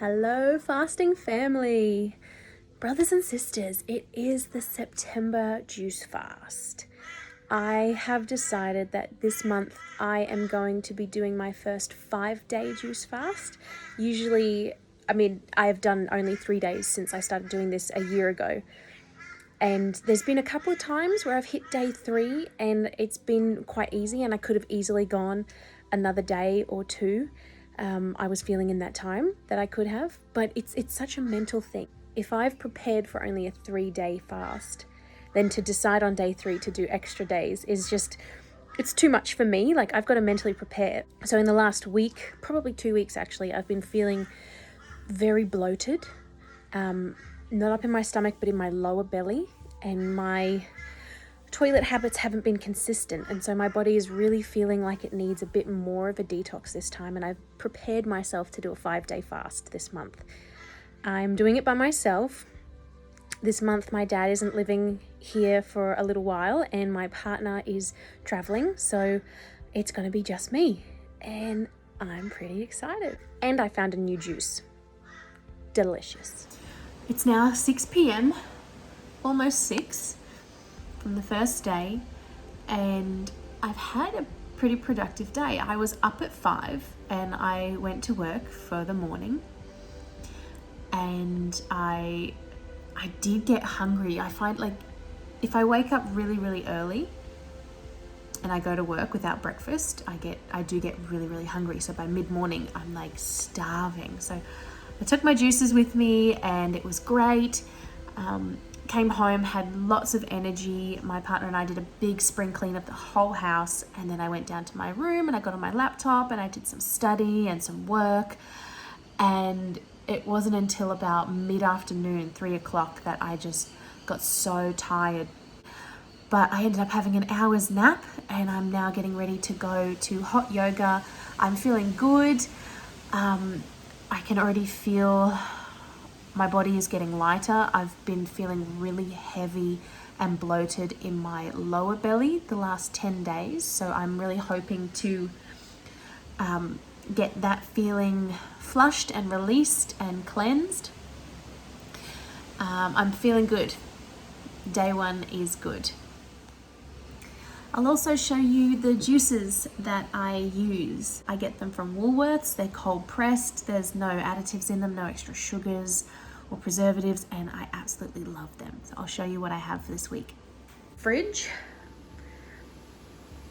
Hello, fasting family. Brothers and sisters, it is the September juice fast. I have decided that this month I am going to be doing my first 5-day juice fast. Usually, I have done only 3 days since I started doing this a year ago. And there's been a couple of times where I've hit day 3 and it's been quite easy, and I could have easily gone another day or two. I was feeling in that time that I could have, but it's such a mental thing. If I've prepared for only a 3-day fast, then to decide on day 3 to do extra days is just, it's too much for me. Like, I've got to mentally prepare. So in the last week, probably 2 weeks actually, I've been feeling very bloated, not up in my stomach, but in my lower belly, and my toilet habits haven't been consistent, and so my body is really feeling like it needs a bit more of a detox this time, and I've prepared myself to do a 5-day fast this month. I'm doing it by myself. This month my dad isn't living here for a little while and my partner is traveling, so it's going to be just me, and I'm pretty excited. And I found a new juice. Delicious. It's now 6 p.m, almost 6 from the first day, and I've had a pretty productive day. I was up at 5 and I went to work for the morning, and I did get hungry. I find, like, if I wake up really early and I go to work without breakfast, I do get really hungry. So by mid-morning I'm like starving. So I took my juices with me and it was great. Came home, had lots of energy. My partner and I did a big spring clean of the whole house, and then I went down to my room and I got on my laptop and I did some study and some work, and it wasn't until about mid-afternoon, 3 o'clock, that I just got so tired. But I ended up having an hour's nap, and I'm now getting ready to go to hot yoga. I'm feeling good. I can already feel my body is getting lighter. I've been feeling really heavy and bloated in my lower belly the last 10 days. So I'm really hoping to get that feeling flushed and released and cleansed. I'm feeling good. Day 1 is good. I'll also show you the juices that I use. I get them from Woolworths. They're cold pressed. There's no additives in them, no extra sugars or preservatives, and I absolutely love them. So I'll show you what I have for this week. Fridge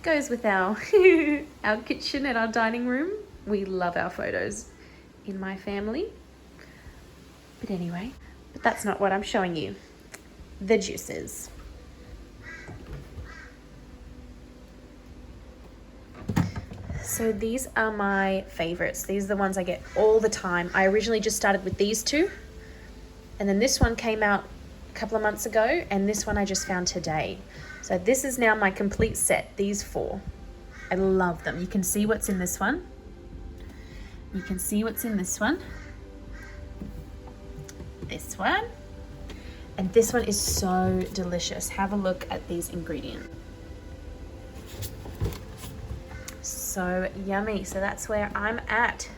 goes with our our kitchen and our dining room. We love our photos in my family. But anyway, that's not what I'm showing you. The juices. So these are my favorites. These are the ones I get all the time. I originally just started with these 2, and then this one came out a couple of months ago, and this one I just found today. So this is now my complete set, these 4. I love them. You can see what's in this one. You can see what's in this one. This one. And this one is so delicious. Have a look at these ingredients. So yummy. So that's where I'm at.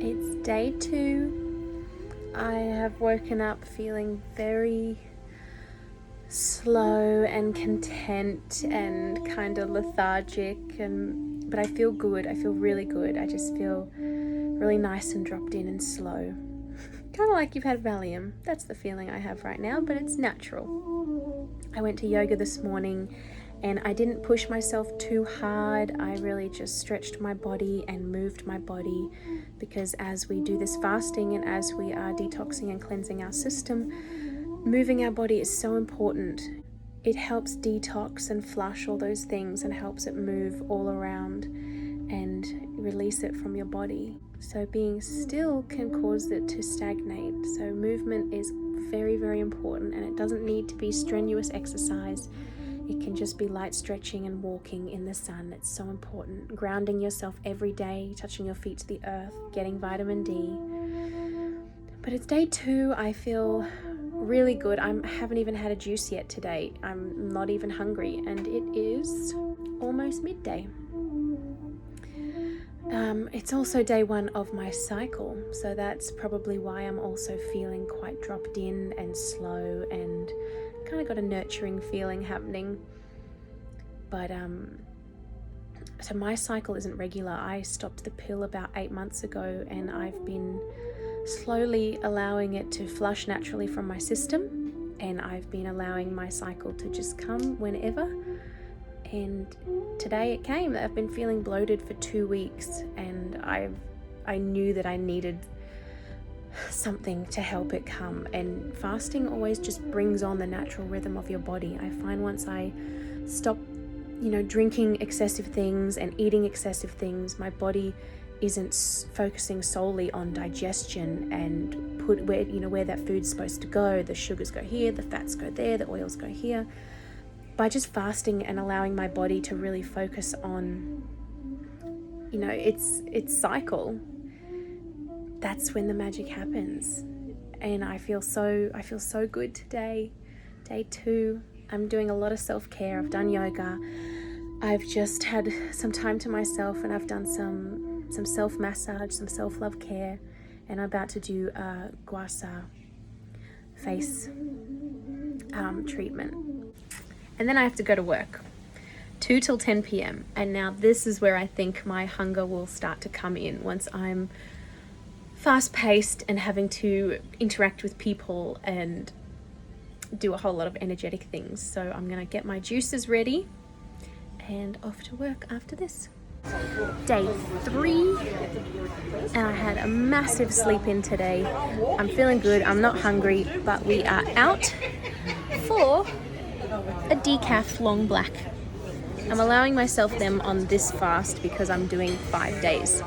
It's day 2. I have woken up feeling very slow and content and kind of lethargic, but I feel good. I feel really good. I just feel really nice and dropped in and slow. Kind of like you've had Valium. That's the feeling I have right now, but it's natural. I went to yoga this morning and I didn't push myself too hard. I really just stretched my body and moved my body, because as we do this fasting and as we are detoxing and cleansing our system, moving our body is so important. It helps detox and flush all those things and helps it move all around and release it from your body. So being still can cause it to stagnate. So movement is very important, and it doesn't need to be strenuous exercise. It can just be light stretching and walking in the sun. It's so important. Grounding yourself every day, touching your feet to the earth, getting vitamin D. But it's day 2. I feel really good. I haven't even had a juice yet today. I'm not even hungry, and it is almost midday. It's also day 1 of my cycle, so that's probably why I'm also feeling quite dropped in and slow and kind of got a nurturing feeling happening. But so my cycle isn't regular. I stopped the pill about 8 months ago, and I've been slowly allowing it to flush naturally from my system, and I've been allowing my cycle to just come whenever. And today it came. I've been feeling bloated for 2 weeks, and I knew that I needed something to help it come. And fasting always just brings on the natural rhythm of your body. I find once I stop, drinking excessive things and eating excessive things, my body isn't focusing solely on digestion and where that food's supposed to go. The sugars go here, the fats go there, the oils go here. By just fasting and allowing my body to really focus on, its cycle, that's when the magic happens. And I feel so good today. Day 2, I'm doing a lot of self-care. I've done yoga. I've just had some time to myself, and I've done some self-massage, some self-love care, and I'm about to do a gua sha face treatment. And then I have to go to work, 2 till 10 p.m. And now this is where I think my hunger will start to come in once I'm fast-paced and having to interact with people and do a whole lot of energetic things. So I'm gonna get my juices ready and off to work after this. Day 3, and I had a massive sleep in today. I'm feeling good. I'm not hungry, but we are out for a decaf long black. I'm allowing myself them on this fast because I'm doing 5 days.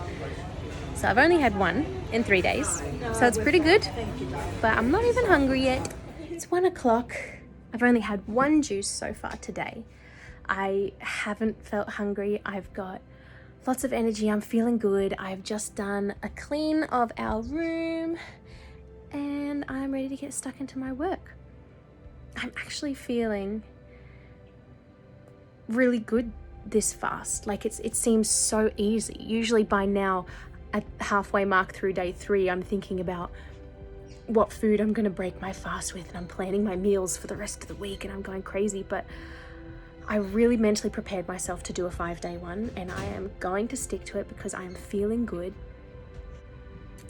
So I've only had 1 in 3 days, so it's pretty good, but I'm not even hungry yet. It's 1 o'clock. I've only had 1 juice so far today. I haven't felt hungry. I've got lots of energy. I'm feeling good. I've just done a clean of our room, and I'm ready to get stuck into my work. I'm actually feeling really good this fast. Like it seems so easy. Usually by now, at halfway mark through day 3, I'm thinking about what food I'm gonna break my fast with, and I'm planning my meals for the rest of the week, and I'm going crazy. But I really mentally prepared myself to do a 5-day one, and I am going to stick to it because I am feeling good,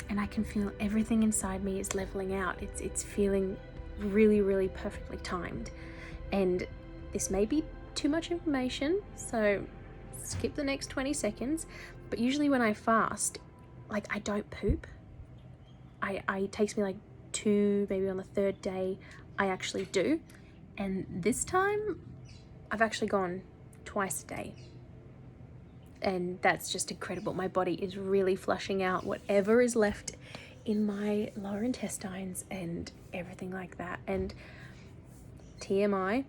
and I can feel everything inside me is leveling out. It's feeling really, really perfectly timed. And this may be too much information, so skip the next 20 seconds. But usually when I fast, like, I don't poop. It takes me like 2, maybe on the 3rd day, I actually do. And this time, I've actually gone twice a day. And that's just incredible. My body is really flushing out whatever is left in my lower intestines and everything like that. And TMI,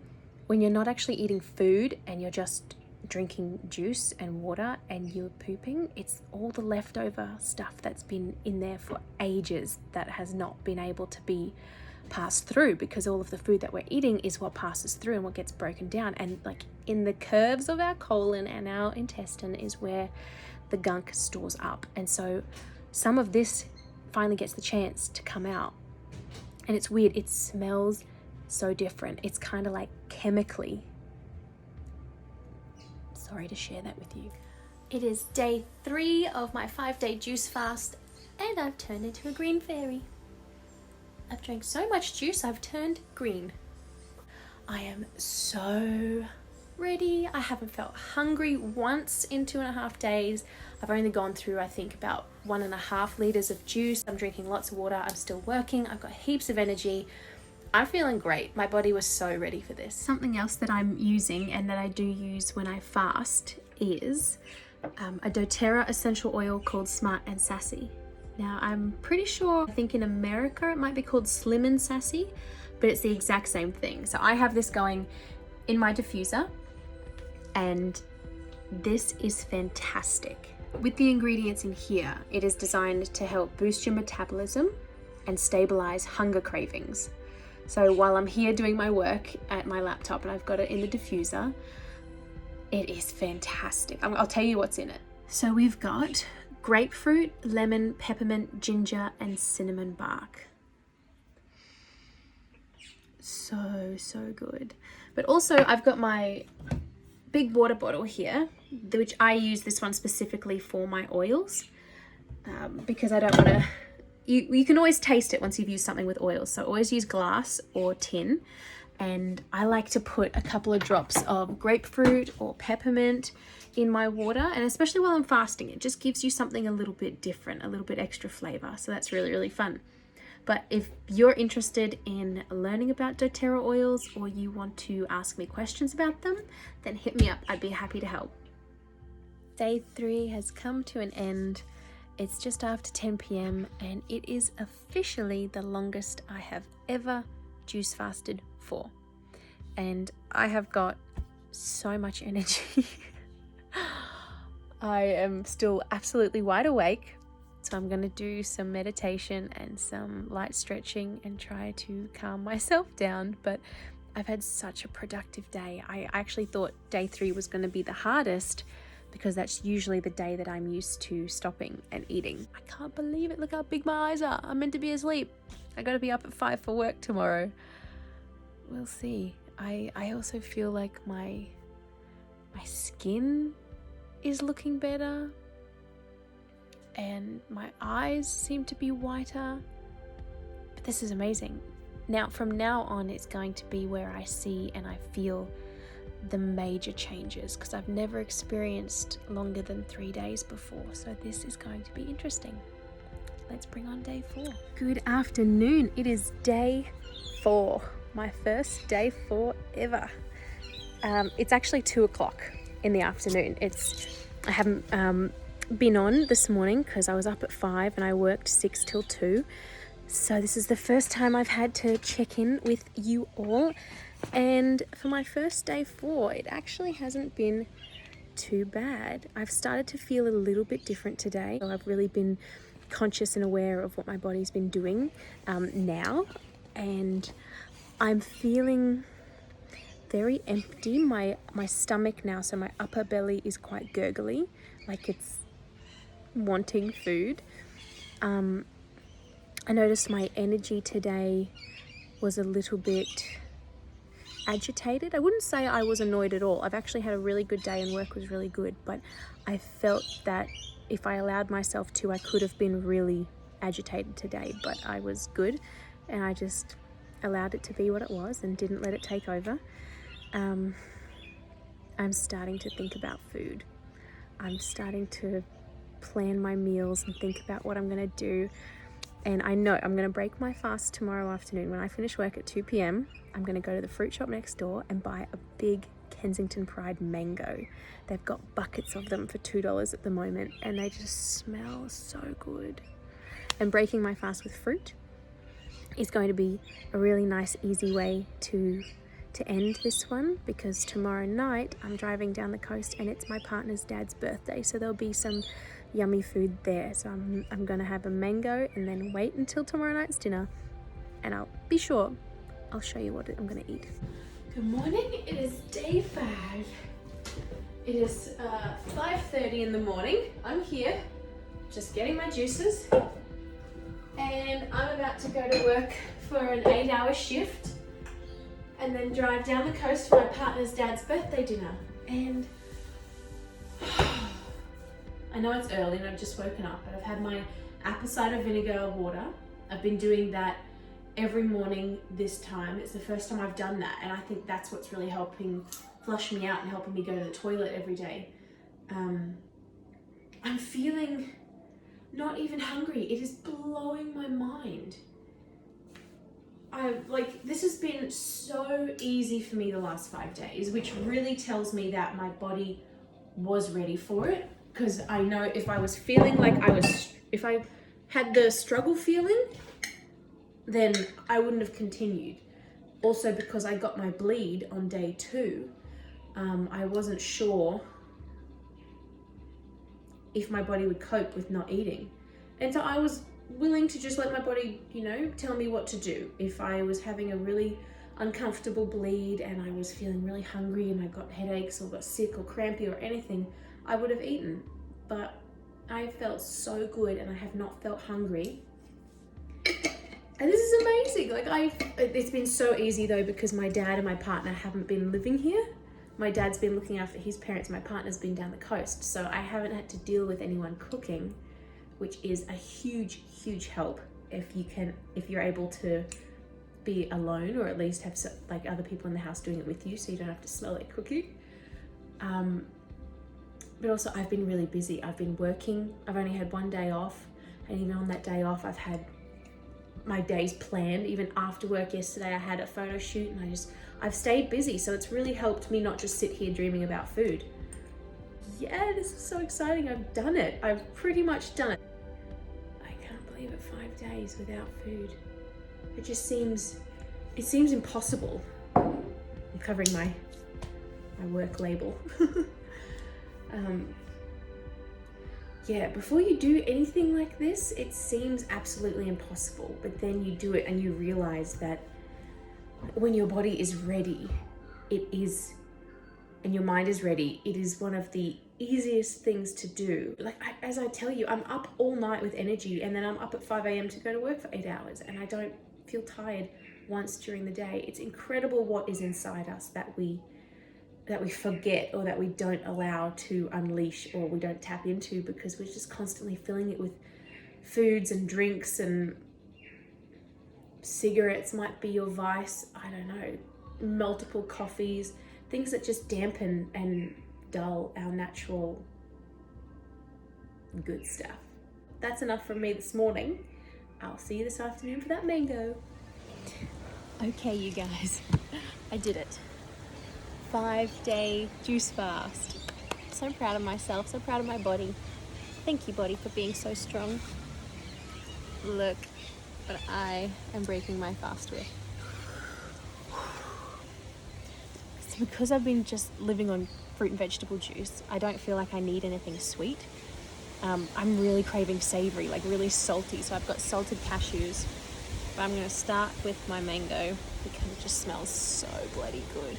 when you're not actually eating food and you're just drinking juice and water and you're pooping, it's all the leftover stuff that's been in there for ages that has not been able to be passed through, because all of the food that we're eating is what passes through and what gets broken down. And like in the curves of our colon and our intestine is where the gunk stores up. And so some of this finally gets the chance to come out. And it's weird, it smells so different. It's kind of like chemically. Sorry to share that with you. It is day 3 of my 5-day juice fast, and I've turned into a green fairy. I've drank so much juice, I've turned green. I am so ready. I haven't felt hungry once in 2.5 days. I've only gone through, I think, about 1.5 liters of juice. I'm drinking lots of water. I'm still working. I've got heaps of energy. I'm feeling great. My body was so ready for this. Something else that I'm using and that I do use when I fast is a doTERRA essential oil called Smart and Sassy. Now, I'm pretty sure, I think in America it might be called Slim and Sassy, but it's the exact same thing. So I have this going in my diffuser, and this is fantastic. With the ingredients in here, it is designed to help boost your metabolism and stabilize hunger cravings. So while I'm here doing my work at my laptop and I've got it in the diffuser, it is fantastic. I'll tell you what's in it. So we've got grapefruit, lemon, peppermint, ginger, and cinnamon bark. So good. But also I've got my big water bottle here, which I use this one specifically for my oils, because I don't want to, you can always taste it once you've used something with oils. So always use glass or tin. And I like to put a couple of drops of grapefruit or peppermint in my water, and especially while I'm fasting, it just gives you something a little bit different, a little bit extra flavor. So that's really fun. But if you're interested in learning about doTERRA oils, or you want to ask me questions about them, then hit me up. I'd be happy to help. Day 3 has come to an end. It's just after 10 p.m. and it is officially the longest I have ever juice fasted for. And I have got so much energy. I am still absolutely wide awake. So I'm going to do some meditation and some light stretching and try to calm myself down. But I've had such a productive day. I actually thought day 3 was going to be the hardest, because that's usually the day that I'm used to stopping and eating. I can't believe it. Look how big my eyes are. I'm meant to be asleep. I got to be up at 5 for work tomorrow. We'll see. I also feel like my skin is looking better, and my eyes seem to be whiter. But this is amazing. Now, from now on, it's going to be where I see and I feel the major changes, because I've never experienced longer than 3 days before. So this is going to be interesting. Let's bring on day 4. Good afternoon. It is day 4, my first day 4 ever. It's actually 2 o'clock in the afternoon. I haven't been on this morning because I was up at 5 and I worked 6 till 2. So this is the first time I've had to check in with you all. And for my first day 4, it actually hasn't been too bad. I've started to feel a little bit different today. So I've really been conscious and aware of what my body's been doing now. And I'm feeling very empty. My stomach now, so my upper belly is quite gurgly, like it's wanting food. I noticed my energy today was a little bit agitated. I wouldn't say I was annoyed at all. I've actually had a really good day and work was really good, but I felt that if I allowed myself to, I could have been really agitated today, but I was good and I just allowed it to be what it was and didn't let it take over. I'm starting to think about food. I'm starting to plan my meals and think about what I'm going to do. And I know I'm going to break my fast tomorrow afternoon. When I finish work at 2 p.m, I'm going to go to the fruit shop next door and buy a big Kensington Pride mango. They've got buckets of them for $2 at the moment, and they just smell so good. And breaking my fast with fruit is going to be a really nice, easy way to end this one, because tomorrow night I'm driving down the coast and it's my partner's dad's birthday, so there'll be some yummy food there. So I'm gonna have a mango and then wait until tomorrow night's dinner, and I'll show you what I'm gonna eat. Good morning. It is day 5. It is 5:30 in the morning. I'm here just getting my juices, and I'm about to go to work for an 8-hour shift and then drive down the coast for my partner's dad's birthday dinner. And I know it's early and I've just woken up, but I've had my apple cider vinegar water. I've been doing that every morning this time. It's the first time I've done that, and I think that's what's really helping flush me out and helping me go to the toilet every day. I'm feeling not even hungry. It is blowing my mind. This has been so easy for me the last 5 days, which really tells me that my body was ready for it. Because I know if I was feeling like if I had the struggle feeling, then I wouldn't have continued. Also, because I got my bleed on day 2, I wasn't sure if my body would cope with not eating. And so I was willing to just let my body, tell me what to do. If I was having a really uncomfortable bleed and I was feeling really hungry and I got headaches or got sick or crampy or anything, I would have eaten. But I felt so good and I have not felt hungry. And this is amazing. It's been so easy though, because my dad and my partner haven't been living here. My dad's been looking after his parents, my partner's been down the coast. So I haven't had to deal with anyone cooking, which is a huge, huge help if you're able to be alone, or at least have like other people in the house doing it with you, so you don't have to smell like cooking. But also I've been really busy. I've been working. I've only had one day off, and even on that day off, I've had my days planned. Even after work yesterday, I had a photo shoot, and I've stayed busy. So it's really helped me not just sit here dreaming about food. Yeah, this is so exciting. I've done it. I've pretty much done it. I can't believe it, 5 days without food. It seems impossible. I'm covering my work label. Yeah, before you do anything like this, it seems absolutely impossible, but then you do it and you realize that when your body is ready, and your mind is ready, it is one of the easiest things to do. As I tell you, I'm up all night with energy, and then I'm up at 5 a.m. to go to work for 8 hours, and I don't feel tired once during the day. It's incredible what is inside us that we forget, or that we don't allow to unleash, or we don't tap into, because we're just constantly filling it with foods and drinks, and cigarettes might be your vice. I don't know, multiple coffees, things that just dampen and dull our natural good stuff. That's enough from me this morning. I'll see you this afternoon for that mango. Okay, you guys, I did it. 5-day juice fast. So proud of myself, so proud of my body. Thank you, body, for being so strong. Look what I am breaking my fast with. It's because I've been just living on fruit and vegetable juice. I don't feel like I need anything sweet. I'm really craving savory, like really salty. So I've got salted cashews, but I'm gonna start with my mango because it just smells so bloody good.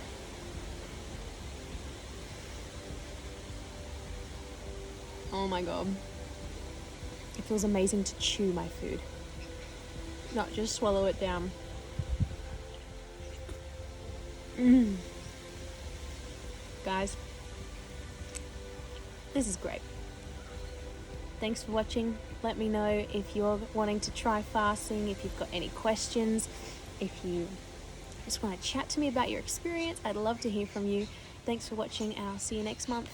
Oh my God. It feels amazing to chew my food, not just swallow it down. Guys, this is great. Thanks for watching. Let me know if you're wanting to try fasting, if you've got any questions, if you just want to chat to me about your experience. I'd love to hear from you. Thanks for watching, and I'll see you next month.